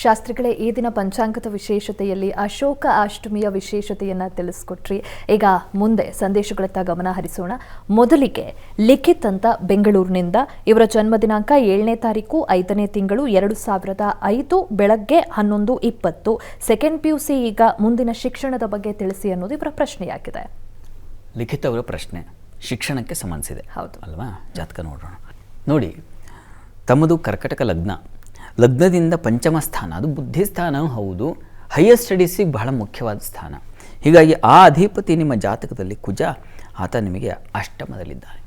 ಶಾಸ್ತ್ರಿಗಳೇ, ಈ ದಿನ ಪಂಚಾಂಗದ ವಿಶೇಷತೆಯಲ್ಲಿ ಅಶೋಕ ಅಷ್ಟಮಿಯ ವಿಶೇಷತೆಯನ್ನು ತಿಳಿಸ್ಕೊಟ್ರಿ. ಈಗ ಮುಂದೆ ಸಂದೇಶಗಳತ್ತ ಗಮನ ಹರಿಸೋಣ. ಮೊದಲಿಗೆ ಲಿಖಿತ್ ಅಂತ ಬೆಂಗಳೂರಿನಿಂದ, ಇವರ ಜನ್ಮ ದಿನಾಂಕ 7ನೇ ತಾರೀಕು 5ನೇ ತಿಂಗಳು 2005 ಬೆಳಗ್ಗೆ 11:20. Second PUC. ಈಗ ಮುಂದಿನ ಶಿಕ್ಷಣದ ಬಗ್ಗೆ ತಿಳಿಸಿ ಅನ್ನೋದು ಇವರ ಪ್ರಶ್ನೆಯಾಗಿದೆ. ಲಿಖಿತ್ ಅವರ ಪ್ರಶ್ನೆ ಶಿಕ್ಷಣಕ್ಕೆ ಸಂಬಂಧಿಸಿದೆ. ಹೌದು ಅಲ್ವಾ? ಜಾತಕ ನೋಡೋಣ. ನೋಡಿ, ತಮ್ಮದು ಕರ್ಕಟಕ ಲಗ್ನ. ಲಗ್ನದಿಂದ ಪಂಚಮ ಸ್ಥಾನ, ಅದು ಬುದ್ಧಿ ಸ್ಥಾನ ಹೌದು, ಹೈಯರ್ ಸ್ಟಡೀಸಿಗೆ ಬಹಳ ಮುಖ್ಯವಾದ ಸ್ಥಾನ. ಹೀಗಾಗಿ ಆ ಅಧಿಪತಿ ನಿಮ್ಮ ಜಾತಕದಲ್ಲಿ ಕುಜ, ಆತ ನಿಮಗೆ ಅಷ್ಟಮದಲ್ಲಿದ್ದಾನೆ.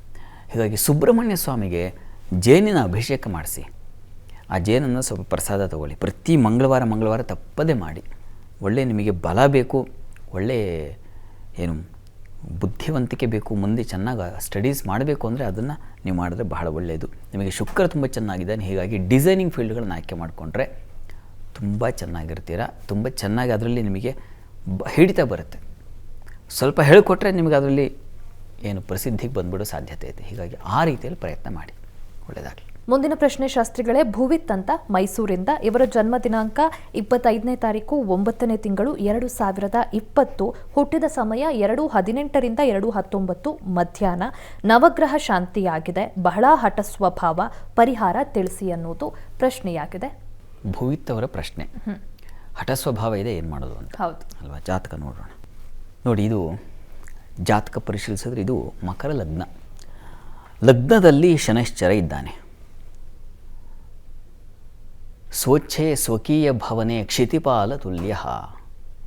ಹೀಗಾಗಿ ಸುಬ್ರಹ್ಮಣ್ಯ ಸ್ವಾಮಿಗೆ ಜೇನಿನ ಅಭಿಷೇಕ ಮಾಡಿಸಿ, ಆ ಜೇನನ್ನು ಸ್ವಲ್ಪ ಪ್ರಸಾದ ತಗೊಳ್ಳಿ. ಪ್ರತಿ ಮಂಗಳವಾರ ತಪ್ಪದೇ ಮಾಡಿ. ಒಳ್ಳೆ ನಿಮಗೆ ಬಲ ಬೇಕು, ಒಳ್ಳೆ ಏನು ಬುದ್ಧಿವಂತಿಕೆ ಬೇಕು, ಮುಂದೆ ಚೆನ್ನಾಗಿ ಸ್ಟಡೀಸ್ ಮಾಡಬೇಕು ಅಂದರೆ ಅದನ್ನು ನೀವು ಮಾಡಿದ್ರೆ ಬಹಳ ಒಳ್ಳೆಯದು. ನಿಮಗೆ ಶುಕ್ರ ತುಂಬ ಚೆನ್ನಾಗಿದ್ದಾನೆ. ಹೀಗಾಗಿ ಡಿಸೈನಿಂಗ್ ಫೀಲ್ಡ್ಗಳನ್ನ ಆಯ್ಕೆ ಮಾಡಿಕೊಂಡ್ರೆ ತುಂಬ ಚೆನ್ನಾಗಿರ್ತೀರ. ತುಂಬ ಚೆನ್ನಾಗಿ ಅದರಲ್ಲಿ ನಿಮಗೆ ಹಿಡಿತ ಬರುತ್ತೆ. ಸ್ವಲ್ಪ ಹೇಳಿಕೊಟ್ರೆ ನಿಮಗೆ ಅದರಲ್ಲಿ ಏನು ಪ್ರಸಿದ್ಧಿಗೆ ಬಂದ್ಬಿಡೋ ಸಾಧ್ಯತೆ ಇದೆ. ಹೀಗಾಗಿ ಆ ರೀತಿಯಲ್ಲಿ ಪ್ರಯತ್ನ ಮಾಡಿ, ಒಳ್ಳೆಯದಾಗಲಿ. ಮುಂದಿನ ಪ್ರಶ್ನೆ ಶಾಸ್ತ್ರಿಗಳೇ, ಭುವಿತ್ ಅಂತ ಮೈಸೂರಿಂದ, ಇವರ ಜನ್ಮ ದಿನಾಂಕ 25ನೇ ತಾರೀಕು 9ನೇ ತಿಂಗಳು 2020. ಹುಟ್ಟಿದ ಸಮಯ 2:18 ರಿಂದ 2:19 ಮಧ್ಯಾಹ್ನ. ನವಗ್ರಹ ಶಾಂತಿಯಾಗಿದೆ, ಬಹಳ ಹಠ ಸ್ವಭಾವ, ಪರಿಹಾರ ತಿಳಿಸಿ ಅನ್ನೋದು ಪ್ರಶ್ನೆಯಾಗಿದೆ. ಭುವಿತ್ ಅವರ ಪ್ರಶ್ನೆ, ಹಠ ಸ್ವಭಾವ ಇದೆ, ಏನು ಮಾಡೋದು ಅಂತ. ಹೌದು ಅಲ್ವಾ? ಜಾತಕ ನೋಡೋಣ. ನೋಡಿ, ಇದು ಜಾತಕ ಪರಿಶೀಲಿಸಿದ್ರೆ ಇದು ಮಕರ ಲಗ್ನ. ಲಗ್ನದಲ್ಲಿ ಶನೈಶ್ಚರ ಇದ್ದಾನೆ. ಸ್ವಚ್ಛೆ ಸ್ವಕೀಯ ಭವನೆ ಕ್ಷಿತಿಪಾಲ ತುಲ್ಯ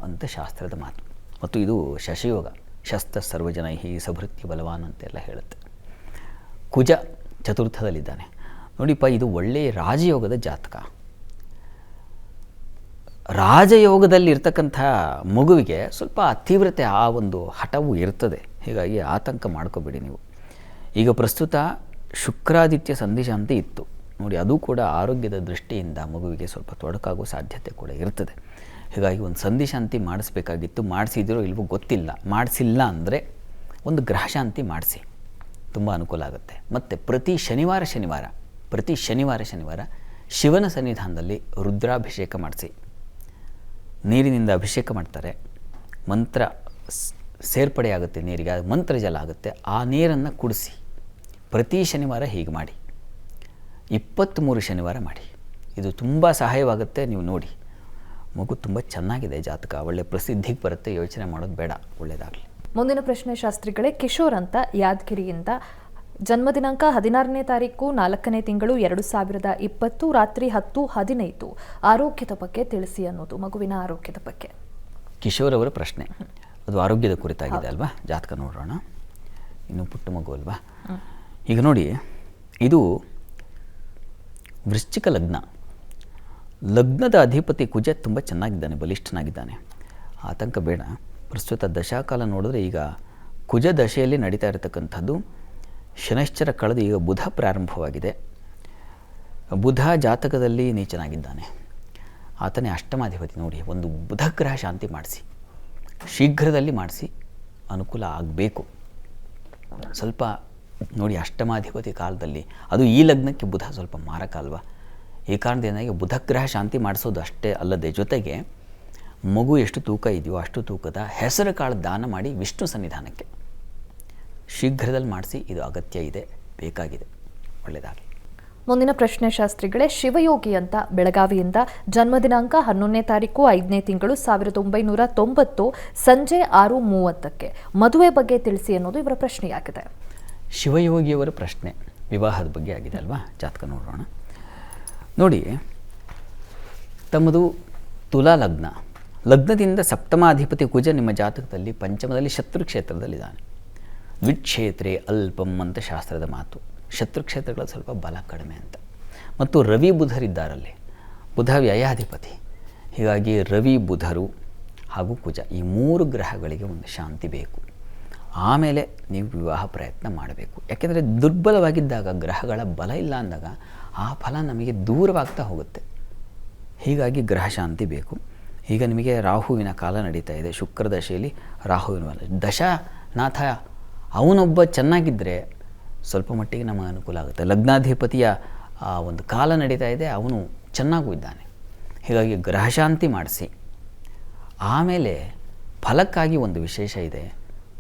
ಅಂತ ಶಾಸ್ತ್ರದ ಮಾತು. ಮತ್ತು ಇದು ಶಶಯೋಗ, ಶಸ್ತ್ರ ಸರ್ವಜನೈಹಿ ಸಭೃತ್ಯ ಬಲವಾನ್ ಅಂತೆಲ್ಲ ಹೇಳುತ್ತೆ. ಕುಜ ಚತುರ್ಥದಲ್ಲಿದ್ದಾನೆ. ನೋಡಿಪ್ಪ, ಇದು ಒಳ್ಳೆಯ ರಾಜಯೋಗದ ಜಾತಕ. ರಾಜಯೋಗದಲ್ಲಿರ್ತಕ್ಕಂಥ ಮಗುವಿಗೆ ಸ್ವಲ್ಪ ತೀವ್ರತೆ, ಆ ಒಂದು ಹಠವು ಇರ್ತದೆ. ಹೀಗಾಗಿ ಆತಂಕ ಮಾಡ್ಕೋಬೇಡಿ ನೀವು. ಈಗ ಪ್ರಸ್ತುತ ಶುಕ್ರಾದಿತ್ಯ ಸಂಧಿಶಾಂತಿ ಇತ್ತು ನೋಡಿ, ಅದು ಕೂಡ ಆರೋಗ್ಯದ ದೃಷ್ಟಿಯಿಂದ ಮಗುವಿಗೆ ಸ್ವಲ್ಪ ತೊಡಕಾಗೋ ಸಾಧ್ಯತೆ ಕೂಡ ಇರ್ತದೆ. ಹೀಗಾಗಿ ಒಂದು ಸಂಧಿಶಾಂತಿ ಮಾಡಿಸ್ಬೇಕಾಗಿತ್ತು. ಮಾಡಿಸಿದಿರೋ ಇಲ್ವೋ ಗೊತ್ತಿಲ್ಲ. ಮಾಡಿಸಿಲ್ಲ ಅಂದರೆ ಒಂದು ಗ್ರಹಶಾಂತಿ ಮಾಡಿಸಿ, ತುಂಬ ಅನುಕೂಲ ಆಗುತ್ತೆ. ಮತ್ತು ಪ್ರತಿ ಶನಿವಾರ ಶಿವನ ಸನ್ನಿಧಾನದಲ್ಲಿ ರುದ್ರಾಭಿಷೇಕ ಮಾಡಿಸಿ. ನೀರಿನಿಂದ ಅಭಿಷೇಕ ಮಾಡ್ತಾರೆ, ಮಂತ್ರ ಸೇರ್ಪಡೆ ಆಗುತ್ತೆ ನೀರಿಗೆ, ಅದು ಮಂತ್ರ ಜಲ ಆಗುತ್ತೆ. ಆ ನೀರನ್ನು ಕುಡಿಸಿ ಪ್ರತಿ ಶನಿವಾರ ಹೀಗೆ ಮಾಡಿ, 23 ಶನಿವಾರ ಮಾಡಿ. ಇದು ತುಂಬ ಸಹಾಯವಾಗುತ್ತೆ. ನೀವು ನೋಡಿ, ಮಗು ತುಂಬ ಚೆನ್ನಾಗಿದೆ ಜಾತಕ, ಒಳ್ಳೆ ಪ್ರಸಿದ್ಧಿಗೆ ಬರುತ್ತೆ. ಯೋಚನೆ ಮಾಡೋದು ಬೇಡ, ಒಳ್ಳೆಯದಾಗಲಿ. ಮುಂದಿನ ಪ್ರಶ್ನೆ ಶಾಸ್ತ್ರಿಗಳೇ, ಕಿಶೋರ್ ಅಂತ ಯಾದಗಿರಿಯಿಂದ, ಜನ್ಮ ದಿನಾಂಕ 16ನೇ ತಾರೀಕು 4ನೇ ತಿಂಗಳು 2020 ರಾತ್ರಿ 10:15. ಆರೋಗ್ಯದ ಬಗ್ಗೆ ತಿಳಿಸಿ ಅನ್ನೋದು, ಮಗುವಿನ ಆರೋಗ್ಯದ ಬಗ್ಗೆ. ಕಿಶೋರ್ ಅವರ ಪ್ರಶ್ನೆ ಅದು ಆರೋಗ್ಯದ ಕುರಿತಾಗಿದೆ ಅಲ್ವಾ? ಜಾತಕ ನೋಡೋಣ. ಇನ್ನು ಪುಟ್ಟ ಮಗು ಅಲ್ವಾ? ಈಗ ನೋಡಿ, ಇದು ವೃಶ್ಚಿಕ ಲಗ್ನ. ಲಗ್ನದ ಅಧಿಪತಿ ಕುಜ ತುಂಬ ಚೆನ್ನಾಗಿದ್ದಾನೆ, ಬಲಿಷ್ಠನಾಗಿದ್ದಾನೆ. ಆತಂಕ ಬೇಡ. ಪ್ರಸ್ತುತ ದಶಾಕಾಲ ನೋಡಿದ್ರೆ ಈಗ ಕುಜ ದಶೆಯಲ್ಲಿ ನಡೀತಾ ಇರತಕ್ಕಂಥದ್ದು. ಶನೈಶ್ಚರ ಕಳೆದು ಈಗ ಬುಧ ಪ್ರಾರಂಭವಾಗಿದೆ. ಬುಧ ಜಾತಕದಲ್ಲಿ ನೀಚನಾಗಿದ್ದಾನೆ. ಆತನೇ ಅಷ್ಟಮಾಧಿಪತಿ. ನೋಡಿ, ಒಂದು ಬುಧ ಗ್ರಹ ಶಾಂತಿ ಮಾಡಿಸಿ, ಶೀಘ್ರದಲ್ಲಿ ಮಾಡಿಸಿ, ಅನುಕೂಲ ಆಗಬೇಕು. ಸ್ವಲ್ಪ ನೋಡಿ, ಅಷ್ಟಮಾಧಿಪತಿ ಕಾಲದಲ್ಲಿ ಅದು ಈ ಲಗ್ನಕ್ಕೆ ಬುಧ ಸ್ವಲ್ಪ ಮಾರಕ ಅಲ್ವಾ? ಈ ಕಾರಣದಿಂದಾಗಿ ಬುಧಗ್ರಹ ಶಾಂತಿ ಮಾಡಿಸೋದು ಅಷ್ಟೇ ಅಲ್ಲದೆ, ಜೊತೆಗೆ ಮಗು ಎಷ್ಟು ತೂಕ ಇದೆಯೋ ಅಷ್ಟು ತೂಕದ ಹೆಸರು ಕಾಳು ದಾನ ಮಾಡಿ ವಿಷ್ಣು ಸನ್ನಿಧಾನಕ್ಕೆ ಶೀಘ್ರದಲ್ಲಿ ಮಾಡಿಸಿ. ಇದು ಅಗತ್ಯ ಇದೆ, ಬೇಕಾಗಿದೆ, ಒಳ್ಳೆಯದಾಗಲಿ. ಮುಂದಿನ ಪ್ರಶ್ನೆ ಶಾಸ್ತ್ರಿಗಳೇ, ಶಿವಯೋಗಿ ಅಂತ ಬೆಳಗಾವಿಯಿಂದ, ಜನ್ಮ ದಿನಾಂಕ 11ನೇ ತಾರೀಕು 5ನೇ ತಿಂಗಳು 1990 ಸಂಜೆ 6:30. ಮದುವೆ ಬಗ್ಗೆ ತಿಳಿಸಿ ಅನ್ನೋದು ಇವರ ಪ್ರಶ್ನೆಯಾಗಿದೆ. ಶಿವಯೋಗಿಯವರ ಪ್ರಶ್ನೆ ವಿವಾಹದ ಬಗ್ಗೆ ಆಗಿದೆ ಅಲ್ವಾ? ಜಾತಕ ನೋಡೋಣ. ನೋಡಿ, ತಮ್ಮದು ತುಲಾ ಲಗ್ನ. ಲಗ್ನದಿಂದ ಸಪ್ತಮಾಧಿಪತಿ ಕುಜ ನಿಮ್ಮ ಜಾತಕದಲ್ಲಿ ಪಂಚಮದಲ್ಲಿ ಶತ್ರುಕ್ಷೇತ್ರದಲ್ಲಿದ್ದಾನೆ. ದ್ವಿಕ್ಷೇತ್ರೇ ಅಲ್ಪಂ ಅಂತ ಶಾಸ್ತ್ರದ ಮಾತು. ಶತ್ರುಕ್ಷೇತ್ರಗಳ ಸ್ವಲ್ಪ ಬಲ ಕಡಿಮೆ ಅಂತ. ಮತ್ತು ರವಿ ಬುಧರಿದ್ದಾರಲ್ಲಿ. ಬುಧ ವ್ಯಯಾಧಿಪತಿ. ಹೀಗಾಗಿ ರವಿ ಬುಧರು ಹಾಗೂ ಕುಜ ಈ 3 ಗ್ರಹಗಳಿಗೆ ಒಂದು ಶಾಂತಿ ಬೇಕು. ಆಮೇಲೆ ನೀವು ವಿವಾಹ ಪ್ರಯತ್ನ ಮಾಡಬೇಕು. ಯಾಕೆಂದರೆ ದುರ್ಬಲವಾಗಿದ್ದಾಗ, ಗ್ರಹಗಳ ಬಲ ಇಲ್ಲ ಅಂದಾಗ ಆ ಫಲ ನಮಗೆ ದೂರವಾಗ್ತಾ ಹೋಗುತ್ತೆ. ಹೀಗಾಗಿ ಗ್ರಹ ಶಾಂತಿ ಬೇಕು. ಈಗ ನಿಮಗೆ ರಾಹುವಿನ ಕಾಲ ನಡೀತಾ ಇದೆ. ಶುಕ್ರ ದಶೆಯಲ್ಲಿ ರಾಹುವಿನ ದಶಾನಾಥ ಅವನೊಬ್ಬ ಚೆನ್ನಾಗಿದ್ದರೆ ಸ್ವಲ್ಪ ಮಟ್ಟಿಗೆ ನಮಗೆ ಅನುಕೂಲ ಆಗುತ್ತೆ. ಲಗ್ನಾಧಿಪತಿಯ ಒಂದು ಕಾಲ ನಡೀತಾ ಇದೆ, ಅವನು ಚೆನ್ನಾಗೂ ಇದ್ದಾನೆ. ಹೀಗಾಗಿ ಗ್ರಹಶಾಂತಿ ಮಾಡಿಸಿ ಆಮೇಲೆ ಫಲಕ್ಕಾಗಿ ಒಂದು ವಿಶೇಷ ಇದೆ.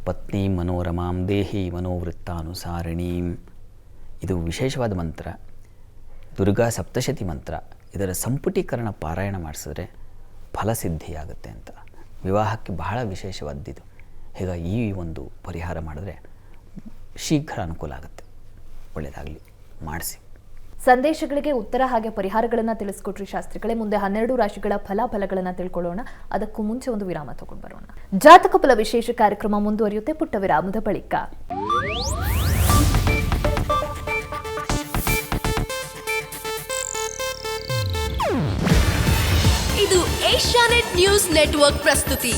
ಪತ್ನಿ ಮನೋರಮಾಂ ದೇಹಿ ಮನೋವೃತ್ತಾನುಸಾರಿಣೀಂ, ಇದು ವಿಶೇಷವಾದ ಮಂತ್ರ. ದುರ್ಗಾ ಸಪ್ತಶತಿ ಮಂತ್ರ. ಇದರ ಸಂಪುಟೀಕರಣ ಪಾರಾಯಣ ಮಾಡಿಸಿದ್ರೆ ಫಲಸಿದ್ಧಿಯಾಗುತ್ತೆ ಅಂತ. ವಿವಾಹಕ್ಕೆ ಬಹಳ ವಿಶೇಷವಾದ್ದಿದು. ಹೀಗಾಗಿ ಈ ಒಂದು ಪರಿಹಾರ ಮಾಡಿದ್ರೆ ಶೀಘ್ರ ಅನುಕೂಲ ಆಗುತ್ತೆ. ಒಳ್ಳೆಯದಾಗಲಿ, ಮಾಡಿಸಿ. ಸಂದೇಶಗಳಿಗೆ ಉತ್ತರ ಹಾಗೆ ಪರಿಹಾರಗಳನ್ನು ತಿಳಿಸ್ಕೊಟ್ರಿ ಶಾಸ್ತ್ರಿಗಳೇ. ಮುಂದೆ 12 ರಾಶಿಗಳ ಫಲಾಫಲಗಳನ್ನು ತಿಳ್ಕೊಳ್ಳೋಣ. ಅದಕ್ಕೂ ಮುಂಚೆ ಒಂದು ವಿರಾಮ ತಗೊಂಡು ಬರೋಣ. ಜಾತಕ ಫಲ ವಿಶೇಷ ಕಾರ್ಯಕ್ರಮ ಮುಂದುವರಿಯುತ್ತೆ ಪುಟ್ಟ ವಿರಾಮದ ಬಳಿಕ. ಇದು ಏಷ್ಯಾನೆಟ್ ನ್ಯೂಸ್ ನೆಟ್ವರ್ಕ್ ಪ್ರಸ್ತುತಿ.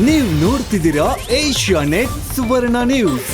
ನೀವು ನೋಡ್ತಿದ್ದೀರಾ ಏಷ್ಯಾನೆಟ್ ಸುವರ್ಣ ನ್ಯೂಸ್.